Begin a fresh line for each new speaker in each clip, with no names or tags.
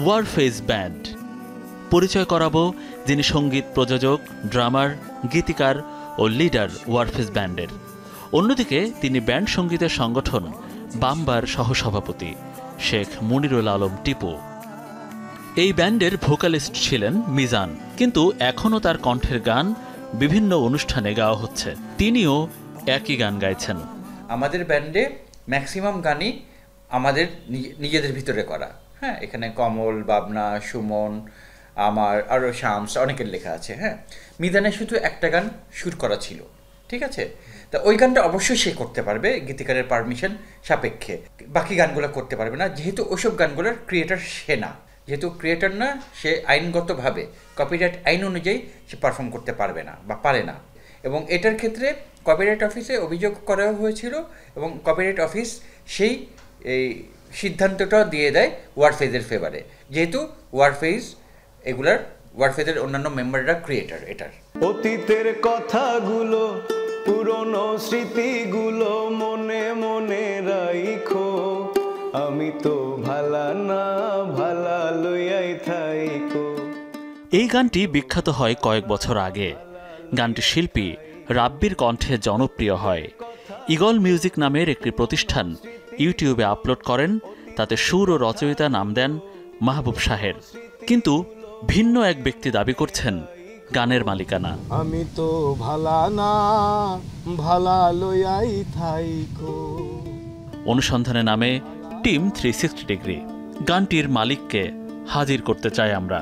Warfaze band. পরিচয় করাবো যিনি সঙ্গীত প্রযোজক, ড্রামার, গীতিকার ও লিডার ওয়ারফেজ ব্যান্ডের। অন্যদিকে তিনি ব্যান্ড সঙ্গীতের সংগঠন বাম্বার সহসভাপতি শেখ মুনিরুল আলম টিপু। এই ব্যান্ডের ভোকালিস্ট ছিলেন মিজান, কিন্তু এখনও তার কণ্ঠের গান বিভিন্ন অনুষ্ঠানে গাওয়া হচ্ছে। তিনিও একই গান গাইছেন।
আমাদের ব্যান্ডে ম্যাক্সিমাম গানই আমাদের নিজেদের ভিতরে করা। হ্যাঁ, এখানে কমল, বাবনা, সুমন, আমার আরও শামস অনেকের লেখা আছে। হ্যাঁ, মিজানের শুধু একটা গান শুট করা ছিল, ঠিক আছে। তা ওই গানটা অবশ্যই সে করতে পারবে গীতিকারের পারমিশন সাপেক্ষে, বাকি গানগুলো করতে পারবে না, যেহেতু ওইসব গানগুলোর ক্রিয়েটার সে না। যেহেতু ক্রিয়েটার না, সে আইনগতভাবে কপিরাইট আইন অনুযায়ী সে পারফর্ম করতে পারবে না বা পারে না। এবং এটার ক্ষেত্রে কপিরাইট অফিসে অভিযোগ করা হয়েছিল এবং কপিরাইট অফিস সেই এই সিদ্ধান্তটা দিয়ে দেয় ওয়ারফেজের ফেভারে, যেহেতু ওয়ারফেজের অন্যান্য মেম্বাররা ক্রিয়েটার। এটার
অতীতের কথাগুলো, পুরনো স্মৃতিগুলো মনে মনে রাইখো, আমি তো ভালা না ভালা লইয়াই থাইকো।
এই গানটি বিখ্যাত হয় কয়েক বছর আগে। গানটি শিল্পী রাব্বির কণ্ঠে জনপ্রিয় হয়। ঈগল মিউজিক নামের একটি প্রতিষ্ঠান ইউটিউবে আপলোড করেন। তাতে সুর ও রচয়িতা নাম দেন মাহবুব শাহের। কিন্তু ভিন্ন এক ব্যক্তি দাবি করছেন গানের মালিকানা।
আমি তো ভালা না ভালা লইয়াই থাইকো।
অনুসন্ধানে নামে টিম 360 ডিগ্রি। গানটির মালিককে হাজির করতে চাই আমরা।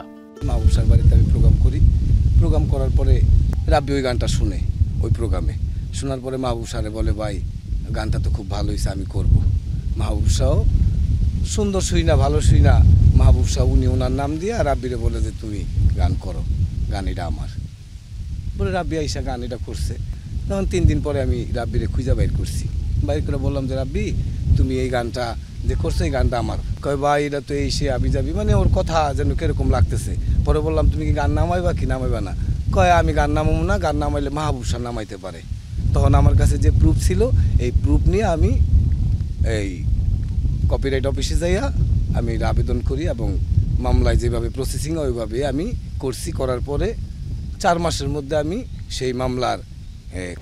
মাহবুব শাহের বাড়িতে আমি প্রোগ্রাম করি। প্রোগ্রাম করার পরে রাব্বি ওই গানটা শুনে, ওই প্রোগ্রামে শোনার পরে মাহবুব শাহে বলে, ভাই গানটা তো খুব ভালো হয়েছে, আমি করব। মাহবুব শাহ সুন্দর শুই না, ভালো শুই না, মাহবুব শাহ উনি ওনার নাম দিয়ে রাব্বিরে বলে যে তুমি গান করো, গান এটা আমার। বলে রাব্বি আইসা গান এটা করছে। তখন 3 দিন পরে আমি রাব্বিরে খুঁজা বাইর করছি। বাইর করে বললাম যে রাব্বি তুমি এই গানটা যে করছো, এই গানটা আমার। কয় ভাই এটা তো এই সে আবি যাবি, মানে ওর কথা যেন কিরকম লাগতেছে। পরে বললাম তুমি কি গান নামাইবা কি নামাইবা না? কয় আমি গান নামাবো না, গান নামাইলে মাহবুব শাহ নামাইতে পারে। তখন আমার কাছে যে প্রুফ ছিল, এই প্রুফ নিয়ে আমি এই কপিরাইট অফিসে যাইয়া আমি আবেদন করি এবং মামলায় যেভাবে প্রসেসিং ওইভাবে আমি করছি। করার পরে 4 মাসের মধ্যে আমি সেই মামলার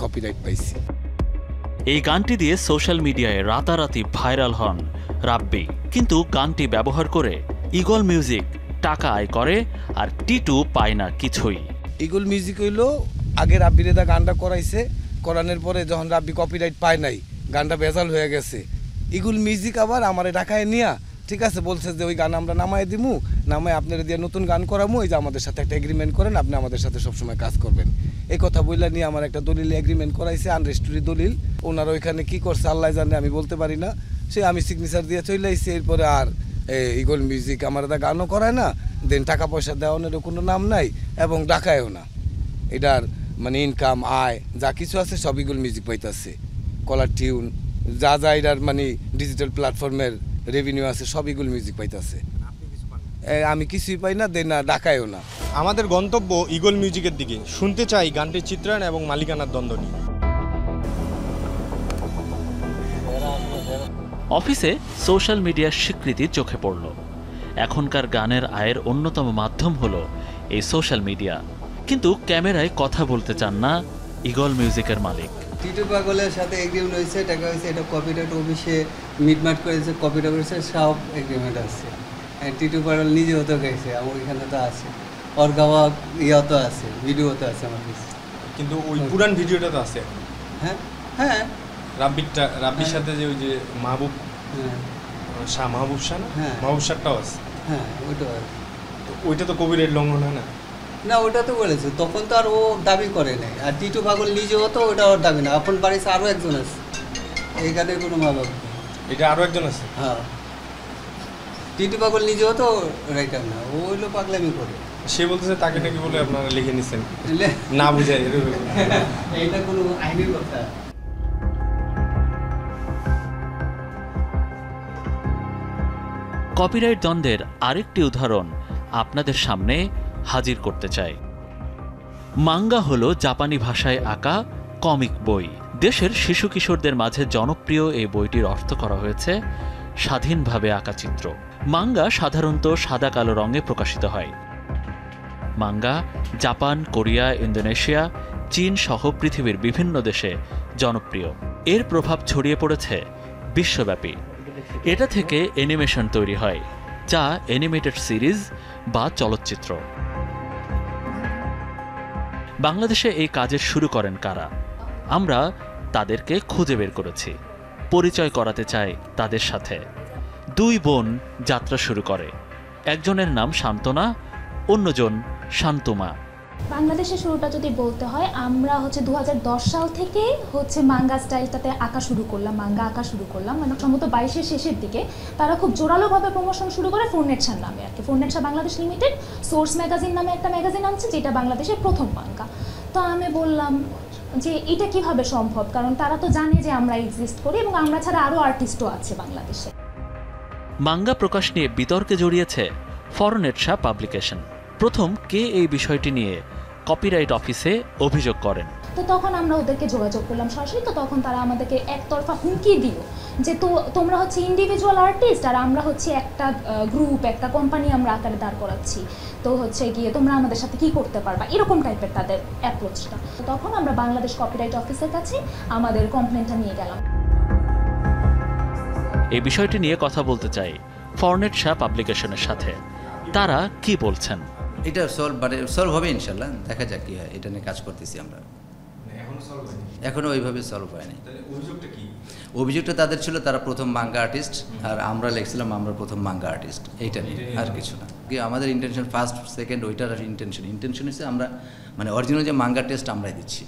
কপিরাইট পাইছি।
এই গানটি দিয়ে সোশ্যাল মিডিয়ায় রাতারাতি ভাইরাল হন রাব্বি। কিন্তু গানটি ব্যবহার করে ঈগল মিউজিক টাকা আয় করে, আর টিটু পায় না কিছুই।
ঈগল মিউজিক হইলো আগে রাব্বিরে দা গানটা করাইছে, করানোর পরে যখন রাব্বি কপিরাইট পায় নাই, গানটা ভেজাল হয়ে গেছে। ঈগল মিউজিক আবার আমারে ঢাকায় নিয়া, ঠিক আছে, বলছে যে ওই গান আমরা নামায় দিমু, নামায় আপনারা দিয়ে নতুন গান করামু, এই যে আমাদের সাথে একটা এগ্রিমেন্ট করেন, আপনি আমাদের সাথে সবসময় কাজ করবেন। এই কথা বললে নিয়ে আমার একটা দলিল এগ্রিমেন্ট করাইছে, আনরেজিস্ট্রি দলিল। ওনারা ওইখানে কি করছে আল্লাহ জানে, আমি বলতে পারি না। সে আমি সিগনেচার দিয়ে চলে আইছি। এরপরে আর ঈগল মিউজিক আমার দা গানও করায় না, দেন টাকা পয়সা দেওয়ানোরও কোনো নাম নাই এবং ডাকায়ও না। এটার মানে ইনকাম আয় যা কিছু আছে সব ঈগল মিউজিক পাইতেছে। কলার টিউন যা যা এটার মানে ডিজিটাল প্ল্যাটফর্মের রেভিনিউ আছে সব ঈগল মিউজিক পাইতেছে। আমি কিছুই পাই না, দেন না ডাকায়ও না।
আমাদের গন্তব্য ঈগল মিউজিকের দিকে। শুনতে চাই গানটির চিত্রায়ন এবং মালিকানার দ্বন্দ্ব নিয়ে।
অফিসে সোশ্যাল মিডিয়ার স্বীকৃতি চোখে পড়ল। এখনকার গানের আয়ের অন্যতম মাধ্যম হলো এই সোশ্যাল মিডিয়া। কিন্তু ক্যামেরায় কথা বলতে চান না ঈগল মিউজিকের মালিক।
টিটু পাগলের সাথে এগ্রিমেন্ট হয়েছে, টাকা হয়েছে, এটা কপিরাইট অফিসে মিটমাট করেছে, কপিরাইট অফিসে সব এগ্রিমেন্ট আছে। টিটু পাগল নিজেও তো গেছে, আমার ওইখানে তো আছে, ওর গাওয়া ইয়া তো আছে, ভিডিও তো আছে আমার কাছে।
কিন্তু ওই পুরান ভিডিওটা তো আছে।
হ্যাঁ হ্যাঁ,
রাব্বির সাথে যে ওই যে মাহবুব শাহ, মাহবুব শাহ না, মাহবুব শাহটাও আছে।
হ্যাঁ ওইটাও আছে।
ওইটা তো কপিরাইট লঙ্ঘন হয় না?
না, ওটা তো বলেছে, তখন তো আর ও দাবি করে নাই। আর টিটু পাগল নিজেও তো ওটা ওর দাবি না, আপন বাড়িতে আরও একজন আছে, এইখানে কোনো মালক।
এটা আরও একজন আছে?
হ্যাঁ, টিটু পাগল নিজেও তো রাইটার না, ও হইলো পাগলামি করে।
সে বলতেছে তাকে নাকি বলে আপনারা লিখে নিচ্ছেন না বুঝাই।
এইটা কোনো আইনের কথা।
কপিরাইট দ্বন্দ্বের আরেকটি উদাহরণ আপনাদের সামনে হাজির করতে চাই। মাঙ্গা হলো জাপানি ভাষায় আঁকা কমিক বই। দেশের শিশু কিশোরদের মাঝে জনপ্রিয় এই বইটির অর্থ করা হয়েছে স্বাধীনভাবে আঁকা চিত্র। মাঙ্গা সাধারণত সাদা কালো রঙে প্রকাশিত হয়। মাঙ্গা জাপান, কোরিয়া, ইন্দোনেশিয়া, চীন সহ পৃথিবীর বিভিন্ন দেশে জনপ্রিয়। এর প্রভাব ছড়িয়ে পড়েছে বিশ্বব্যাপী। এটা থেকে অ্যানিমেশন তৈরি হয়, যা অ্যানিমেটেড সিরিজ বা চলচ্চিত্র। বাংলাদেশে এই কাজের শুরু করেন কারা? আমরা তাদেরকে খুঁজে বের করেছি, পরিচয় করাতে চাই তাদের সাথে। দুই বোন যাত্রা শুরু করে, একজনের নাম শান্তনা, অন্যজন শান্তমা।
বাংলাদেশের শুরুটা যদি বলতে হয়, আমরা 2010 সাল থেকে মাঙ্গা স্টাইলটাতে আঁকা শুরু করলাম, মাঙ্গা আঁকা শুরু করলাম। মানে সম্ভবত 22-এর শেষের দিকে তারা খুব জোরালোভাবে প্রমোশন শুরু করে ফোরনেটশার নামে আর কি। ফোরনেটশা বাংলাদেশ লিমিটেড সোর্স ম্যাগাজিন নামে একটা ম্যাগাজিন আনছে, যেটা বাংলাদেশের প্রথম মাঙ্গা। তো আমি বললাম যে এটা কিভাবে সম্ভব, কারণ তারা তো জানে যে আমরা এক্সিস্ট করি এবং আমরা ছাড়া আরও আর্টিস্টও আছে বাংলাদেশে।
মাঙ্গা প্রকাশ নিয়ে বিতর্কে জড়িয়েছে ফরনেটশা পাবলিকেশন। প্রথম কে এই বিষয়টি নিয়ে কপিরাইট অফিসে অভিযোগ করেন।
তো তখন আমরা ওদেরকে যোগাযোগ করলাম সরাসরি। তো তখন তারা আমাদেরকে একতরফা হুমকি দিল যে তোমরা ইন্ডিভিজুয়াল আর্টিস্ট, আর আমরা একটা গ্রুপ, একটা কোম্পানি আমরা আকারে দাঁড় করাচ্ছি, তো গিয়ে তোমরা আমাদের সাথে কি করতে পারবা, এরকম টাইপের তাদের অ্যাপ্রোচটা। তখন আমরা বাংলাদেশ কপিরাইট অফিসের কাছে আমাদের কমপ্লেনটা নিয়ে গেলাম।
এই বিষয়টি নিয়ে কথা বলতে চাই ফরনেটশা পাবলিকেশনের সাথে। তারা কি বলছেন?
এটা সলভ হবে ইনশাল্লাহ, দেখা যাক কি হয়। এটা নিয়ে কাজ করতেছি আমরা, এখনো ওইভাবে সলভ হয়নি। অভিযোগটা তাদের ছিল তারা প্রথম মাঙ্গা আর্টিস্ট, আর আমরা লিখছিলাম আমরা প্রথম মাঙ্গা আর্টিস্ট, এইটা নিয়ে আর কিছু না। আমাদের ইন্টেনশন ফার্স্ট সেকেন্ড ওইটার ইন্টেনশন হচ্ছে আমরা অরিজিনাল যে মাঙ্গা টেস্ট আমরাই দিচ্ছি।